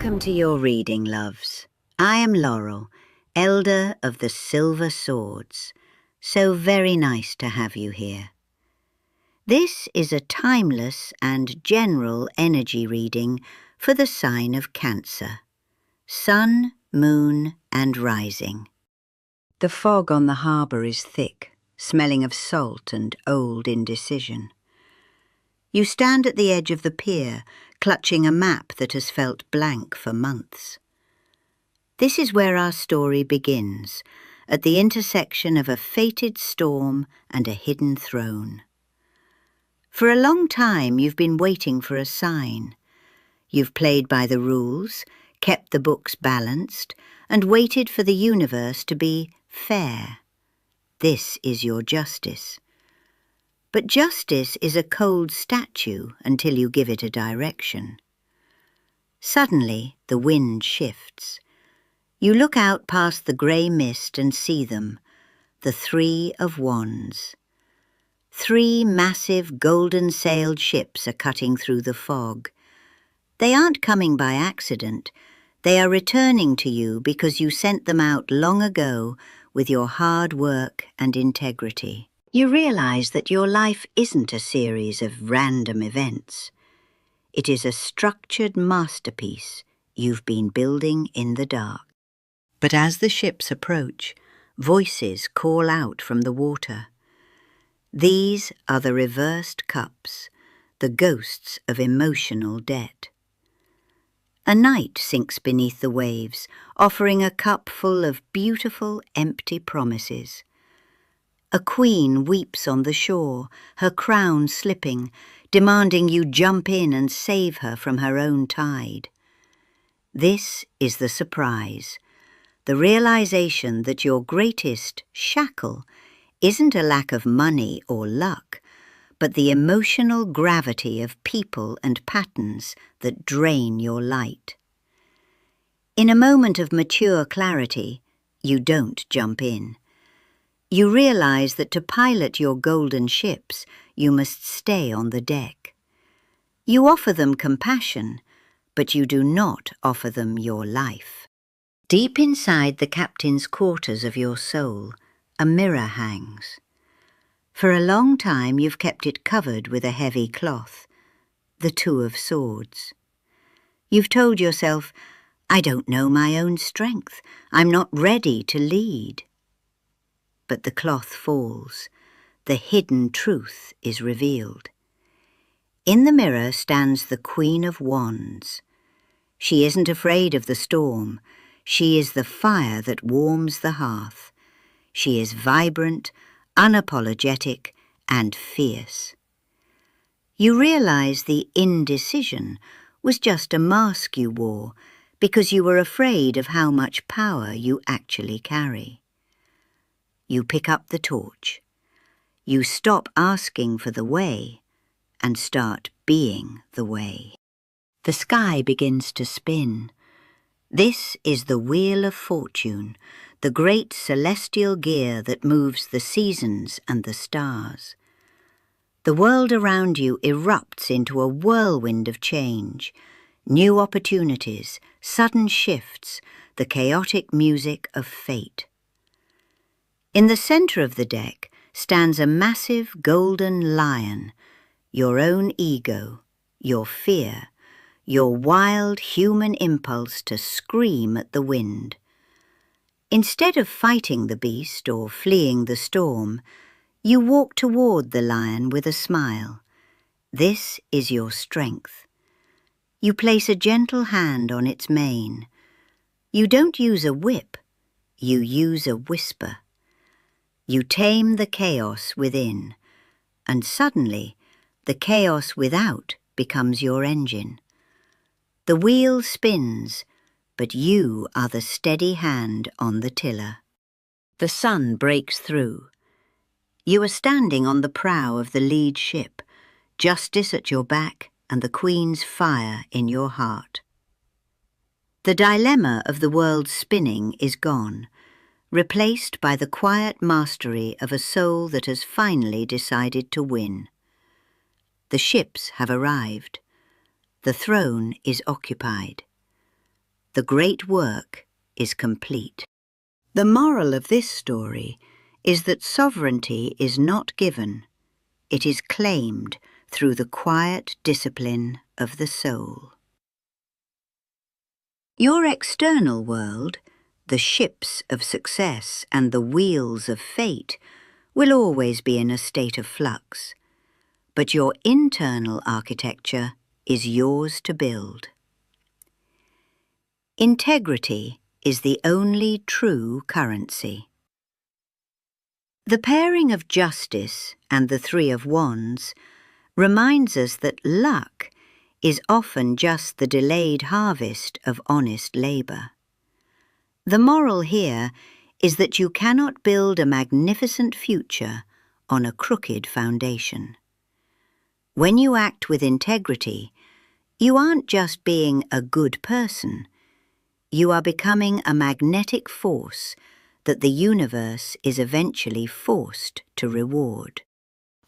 Welcome to your reading, loves. I am Laurel, Elder of the Silver Swords. So very nice to have you here. This is a timeless and general energy reading for the sign of Cancer. Sun, moon, and rising. The fog on the harbour is thick, smelling of salt and old indecision. You stand at the edge of the pier, clutching a map that has felt blank for months. This is where our story begins, at the intersection of a fated storm and a hidden throne. For a long time you've been waiting for a sign. You've played by the rules, kept the books balanced, and waited for the universe to be fair. This is your justice. But justice is a cold statue until you give it a direction. Suddenly, the wind shifts. You look out past the grey mist and see them, the Three of Wands. 3 massive golden-sailed ships are cutting through the fog. They aren't coming by accident. They are returning to you because you sent them out long ago with your hard work and integrity. You realize that your life isn't a series of random events. It is a structured masterpiece you've been building in the dark. But as the ships approach, voices call out from the water. These are the reversed cups, the ghosts of emotional debt. A knight sinks beneath the waves, offering a cup full of beautiful, empty promises. A queen weeps on the shore, her crown slipping, demanding you jump in and save her from her own tide. This is the surprise, the realization that your greatest shackle isn't a lack of money or luck, but the emotional gravity of people and patterns that drain your light. In a moment of mature clarity, you don't jump in. You realize that to pilot your golden ships, you must stay on the deck. You offer them compassion, but you do not offer them your life. Deep inside the captain's quarters of your soul, a mirror hangs. For a long time you've kept it covered with a heavy cloth, the Two of Swords. You've told yourself, I don't know my own strength. I'm not ready to lead. But the cloth falls. The hidden truth is revealed. In the mirror stands the Queen of Wands. She isn't afraid of the storm. She is the fire that warms the hearth. She is vibrant, unapologetic, and fierce. You realize the indecision was just a mask you wore because you were afraid of how much power you actually carry. You pick up the torch. You stop asking for the way and start being the way. The sky begins to spin. This is the Wheel of Fortune, the great celestial gear that moves the seasons and the stars. The world around you erupts into a whirlwind of change, new opportunities, sudden shifts, the chaotic music of fate. In the center of the deck stands a massive golden lion, your own ego, your fear, your wild human impulse to scream at the wind. Instead of fighting the beast or fleeing the storm, you walk toward the lion with a smile. This is your strength. You place a gentle hand on its mane. You don't use a whip, you use a whisper. You tame the chaos within, and suddenly the chaos without becomes your engine. The wheel spins, but you are the steady hand on the tiller. The sun breaks through. You are standing on the prow of the lead ship, justice at your back and the Queen's fire in your heart. The dilemma of the world spinning is gone, replaced by the quiet mastery of a soul that has finally decided to win. The ships have arrived. The throne is occupied. the great work is complete. The moral of this story is that sovereignty is not given, it is claimed through the quiet discipline of the soul. Your external world, the ships of success and the wheels of fate, will always be in a state of flux, but your internal architecture is yours to build. Integrity is the only true currency. The pairing of justice and the Three of Wands reminds us that luck is often just the delayed harvest of honest labour. The moral here is that you cannot build a magnificent future on a crooked foundation. When you act with integrity, you aren't just being a good person, you are becoming a magnetic force that the universe is eventually forced to reward.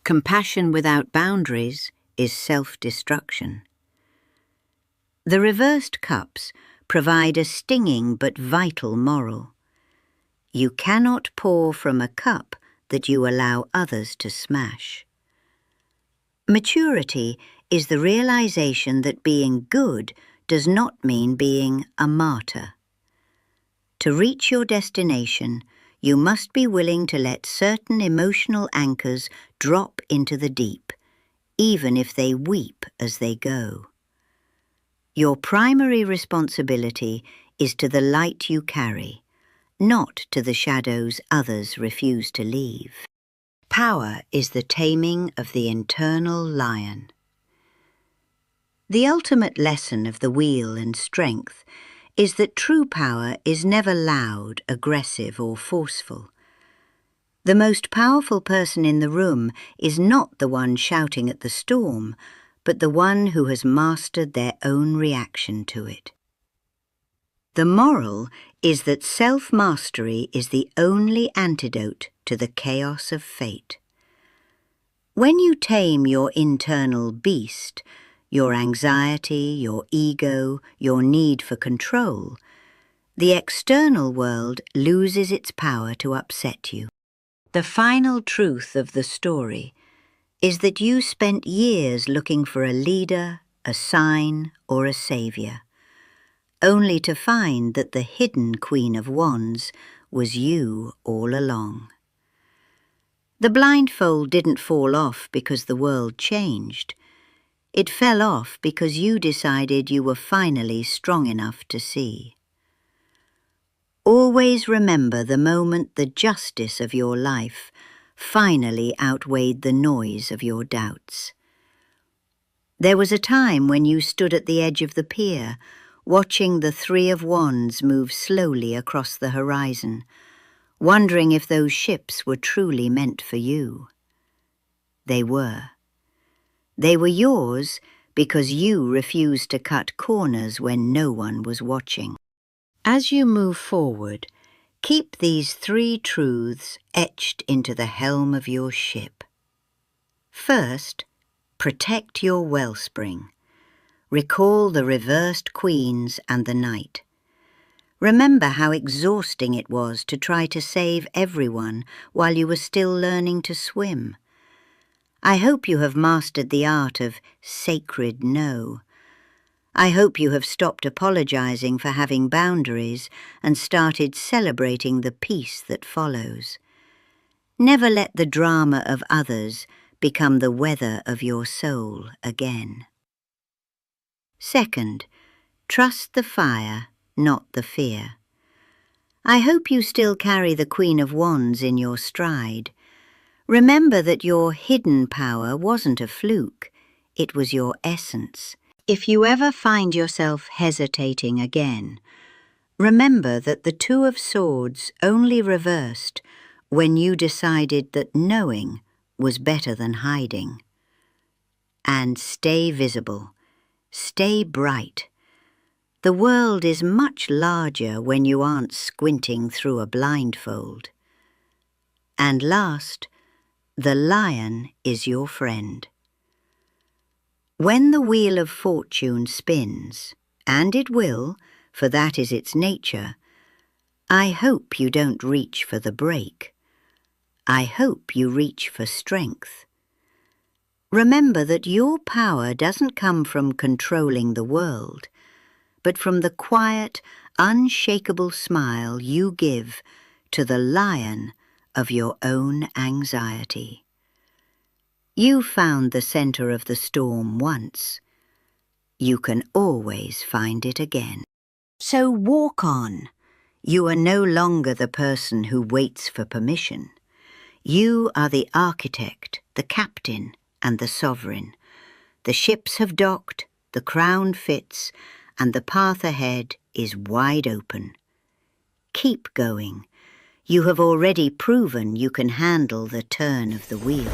Compassion without boundaries is self-destruction. The reversed cups provide a stinging but vital moral. You cannot pour from a cup that you allow others to smash. Maturity is the realization that being good does not mean being a martyr. To reach your destination, you must be willing to let certain emotional anchors drop into the deep, even if they weep as they go. Your primary responsibility is to the light you carry, not to the shadows others refuse to leave. Power is the taming of the internal lion. The ultimate lesson of the wheel and strength is that true power is never loud, aggressive, or forceful. The most powerful person in the room is not the one shouting at the storm, but the one who has mastered their own reaction to it. The moral is that self-mastery is the only antidote to the chaos of fate. When you tame your internal beast, your anxiety, your ego, your need for control, the external world loses its power to upset you. The final truth of the story is that you spent years looking for a leader, a sign, or a savior, only to find that the hidden Queen of Wands was you all along. The blindfold didn't fall off because the world changed. It fell off because you decided you were finally strong enough to see. Always remember the moment the justice of your life finally outweighed the noise of your doubts. There was a time when you stood at the edge of the pier, watching the Three of Wands move slowly across the horizon, wondering if those ships were truly meant for you. They were. They were yours because you refused to cut corners when no one was watching. As you move forward, keep these three truths etched into the helm of your ship. First, protect your wellspring. Recall the reversed queens and the knight. Remember how exhausting it was to try to save everyone while you were still learning to swim. I hope you have mastered the art of sacred no. I hope you have stopped apologizing for having boundaries and started celebrating the peace that follows. Never let the drama of others become the weather of your soul again. Second, trust the fire, not the fear. I hope you still carry the Queen of Wands in your stride. Remember that your hidden power wasn't a fluke, it was your essence. If you ever find yourself hesitating again, remember that the Two of Swords only reversed when you decided that knowing was better than hiding. And stay visible, stay bright. The world is much larger when you aren't squinting through a blindfold. And last, the lion is your friend. When the wheel of fortune spins, and it will, for that is its nature, I hope you don't reach for the brake. I hope you reach for strength. Remember that your power doesn't come from controlling the world, but from the quiet, unshakable smile you give to the lion of your own anxiety. You found the center of the storm once. You can always find it again. So walk on. You are no longer the person who waits for permission. You are the architect, the captain, and the sovereign. The ships have docked, the crown fits, and the path ahead is wide open. Keep going. You have already proven you can handle the turn of the wheel.